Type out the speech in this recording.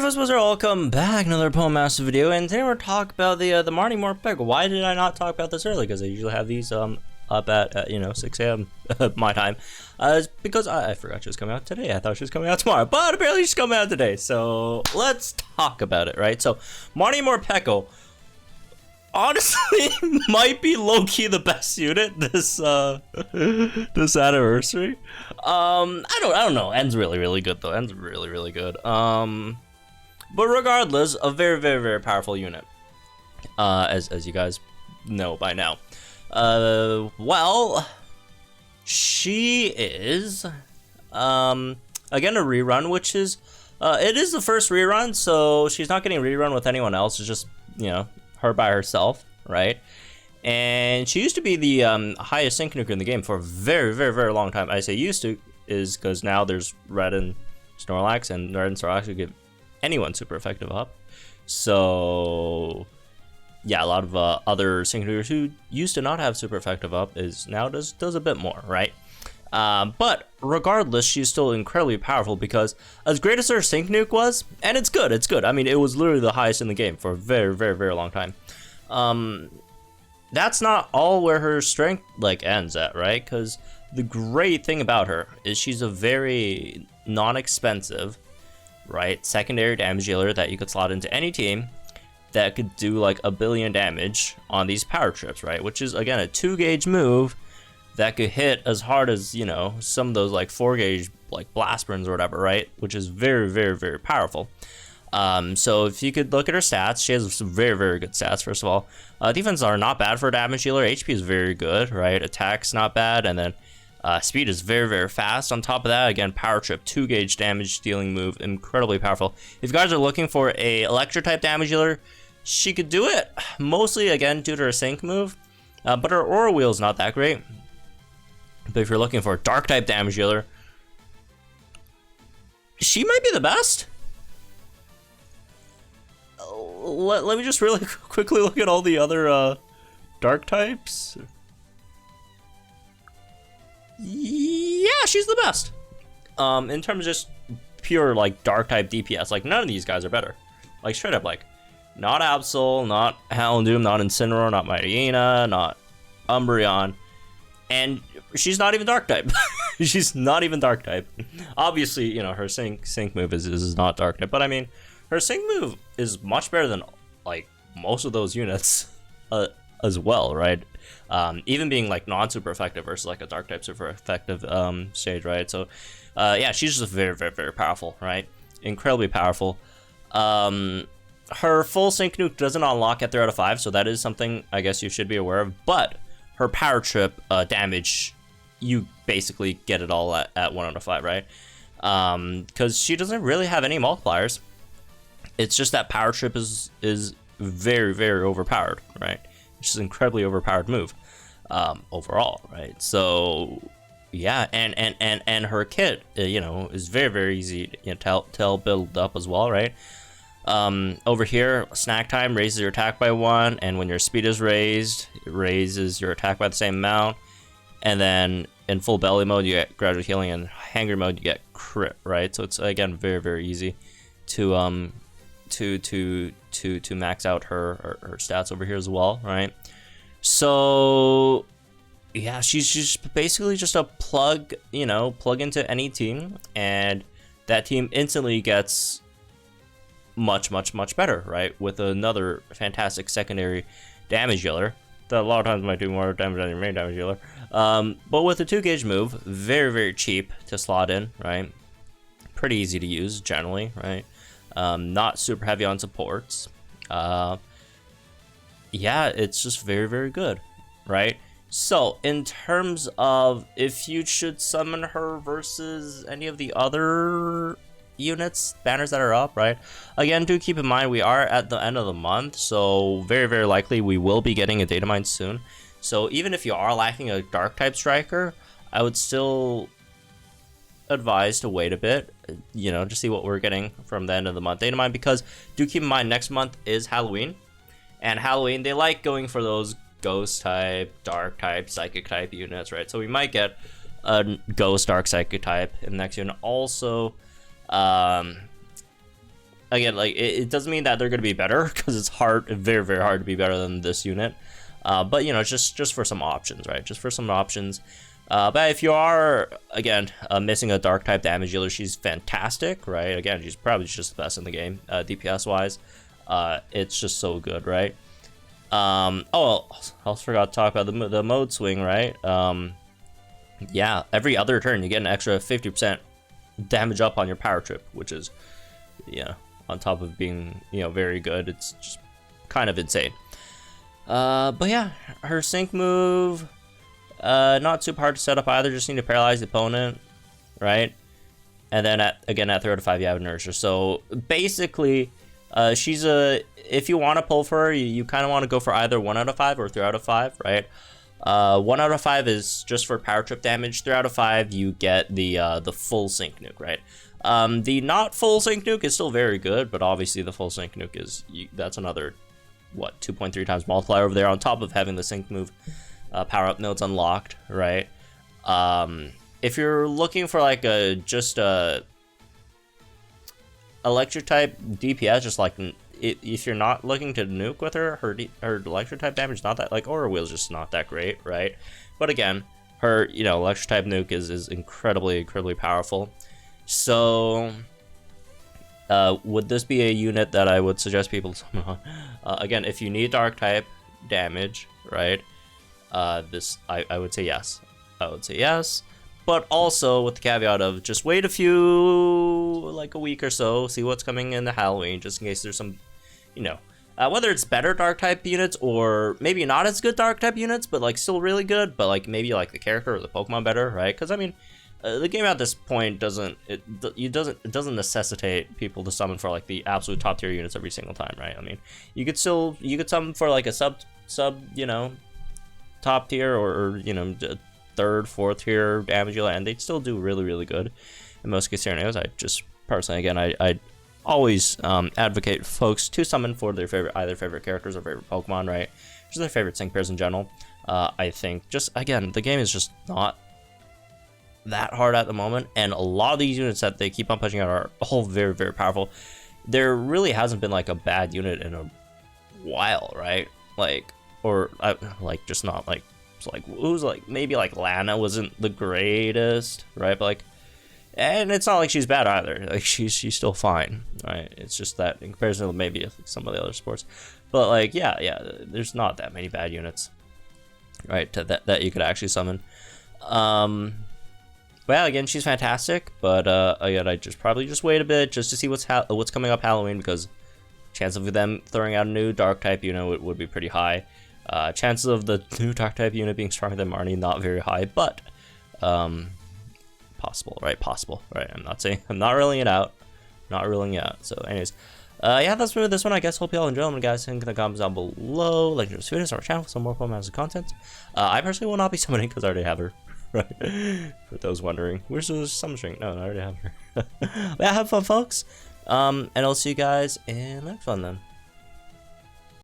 What's welcome back, another Poem Master video, and today we're talking about the Marnie Morpeko. Why did I not talk about this early? Because I usually have these up at 6 a.m. my time. It's because I forgot she was coming out today. I thought she was coming out tomorrow, but apparently she's coming out today. So let's talk about it, right? So Marnie Morpeko, honestly, might be low-key the best unit this this anniversary. I don't know. End's really good though. End's really good. But regardless, a very powerful unit. As you guys know by now. Well, she is again a rerun, which is it is the first rerun, so she's not getting rerun with anyone else. It's just, you know, her by herself, right? And she used to be the highest sync nuker in the game for a very long time. I say used to is because now there's Red and Snorlax, and Red and Snorlax would give anyone super effective up. So yeah, a lot of other sync nukers who used to not have super effective up is now does a bit more, right? But regardless, she's still incredibly powerful because as great as her sync nuke was, and it's good. I mean, it was literally the highest in the game for a very long time. That's not all where her strength ends at, right? Because the great thing about her is she's a very non-expensive, right, secondary damage dealer that you could slot into any team that could do like a billion damage on these power trips, right? Which is again a 2-gauge move that could hit as hard as, you know, some of those like 4-gauge like blast burns or whatever, right? Which is very powerful. So if you could look at her stats, she has some very good stats. First of all, defense are not bad for a damage dealer. HP is very good, right? Attack's not bad, and then speed is very fast. On top of that, again, power trip, 2-gauge damage dealing move, incredibly powerful. If you guys are looking for a electric type damage dealer, she could do it, mostly again due to her sync move, but her aura wheel is not that great. But if you're looking for a dark type damage dealer, she might be the best. Let me just really quickly look at all the other dark types. Yeah, she's the best. In terms of just pure like dark type DPS, like none of these guys are better. Like straight up, like not Absol, not Houndoom, not Incineroar, not Mightyena, not Umbreon, and she's not even dark type. She's not even dark type. Obviously, you know, her sync move is not dark type, but I mean, her sync move is much better than like most of those units as well, right? Even being like non-super effective versus like a dark type super effective stage, right? So yeah, she's just very powerful, right? Incredibly powerful. Her full sync nuke doesn't unlock at 3 out of 5, so that is something I guess you should be aware of. But her power trip damage, you basically get it all at 1 out of 5, right? Because she doesn't really have any multipliers. It's just that power trip is very overpowered, right? It's just an incredibly overpowered move overall, right? So yeah, and her kit, you know, is very easy to build up as well, right? Over here, snack time raises your attack by 1, and when your speed is raised, it raises your attack by the same amount. And then in full belly mode, you get gradual healing, and hangry mode, you get crit, right? So it's again very easy to max out her stats over here as well, right? So yeah, she's just basically just a plug, you know, plug into any team, and that team instantly gets much better, right? With another fantastic secondary damage dealer that a lot of times might do more damage than your main damage dealer, but with a 2-gauge move, very cheap to slot in, right? Pretty easy to use generally, right? Not super heavy on supports. Yeah, it's just very good, right? So in terms of if you should summon her versus any of the other units, banners that are up, right? Again, do keep in mind we are at the end of the month, so very likely we will be getting a Datamined soon. So even if you are lacking a dark type striker, I would still advise to wait a bit, you know, to see what we're getting from the end of the month Datamined, because do keep in mind next month is Halloween, and Halloween they like going for those ghost type, dark type, psychic type units, right? So we might get a ghost dark psychic type in the next unit. Also again, like it doesn't mean that they're going to be better, because it's hard, very, very hard to be better than this unit. But you know, just for some options, right? Just for some options. But if you are, again, missing a dark type damage dealer, she's fantastic, right? Again, she's probably just the best in the game, DPS wise. It's just so good, right? Oh, I also forgot to talk about the mode swing, right? Yeah, every other turn you get an extra 50% damage up on your power trip, which is, yeah, on top of being, you know, very good. It's just kind of insane. But yeah, her sync move, not super hard to set up either. Just need to paralyze the opponent, right? And then again at 3 out of 5, you have inertia. So basically, she's if you want to pull for her, you kind of want to go for either 1 out of 5 or 3 out of 5, right? 1 out of 5 is just for power trip damage. 3 out of 5, you get the full sync nuke, right? The not full sync nuke is still very good, but obviously the full sync nuke is that's another, what, 2.3 times multiplier over there on top of having the sync move power up nodes unlocked, right? If you're looking for like just a electric type DPS, just like if you're not looking to nuke with her electric type damage is not that, like, Aura Wheel's just not that great, right? But again, her, you know, electric type nuke is incredibly powerful. So would this be a unit that I would suggest people summon on? Again, if you need dark type damage, right? This I would say yes. I would say yes. But also with the caveat of just wait like a week or so, see what's coming in the Halloween, just in case there's some, you know, whether it's better dark type units or maybe not as good dark type units, but like still really good, but like maybe like the character or the Pokemon better, right? Because I mean, the game at this point doesn't necessitate people to summon for like the absolute top tier units every single time, right? I mean, you could summon for like a sub you know, top tier or you know, third, fourth tier damage dealer, and they'd still do really good in most case scenarios. I just personally, again, I always advocate folks to summon for their either favorite characters or favorite Pokemon, right? Just their favorite sync pairs in general. I think just, again, the game is just not that hard at the moment, and a lot of these units that they keep on pushing out are all very powerful. There really hasn't been like a bad unit in a while, right? Like, or like just not like, it's like, who's like, maybe like Lana wasn't the greatest, right? But like, and it's not like she's bad either. Like she's still fine, right? It's just that in comparison to maybe some of the other sports, but like yeah, there's not that many bad units, right? That you could actually summon. Well, again, she's fantastic, but again, I probably just wait a bit just to see what's coming up Halloween, because chance of them throwing out a new dark type unit would be pretty high. Chances of the new dark type unit being stronger than Marnie, not very high, but possible, right? Possible, right? I'm not ruling it out, So, anyways, yeah, that's for this one, I guess. Hope you all enjoy them, guys. Think in the comments down below. Like to subscribe to our channel for some more Pokemon content. I personally will not be summoning because I already have her. Right? For those wondering, where's the summon string? No, I already have her. Yeah, have fun, folks. And I'll see you guys in the next one then.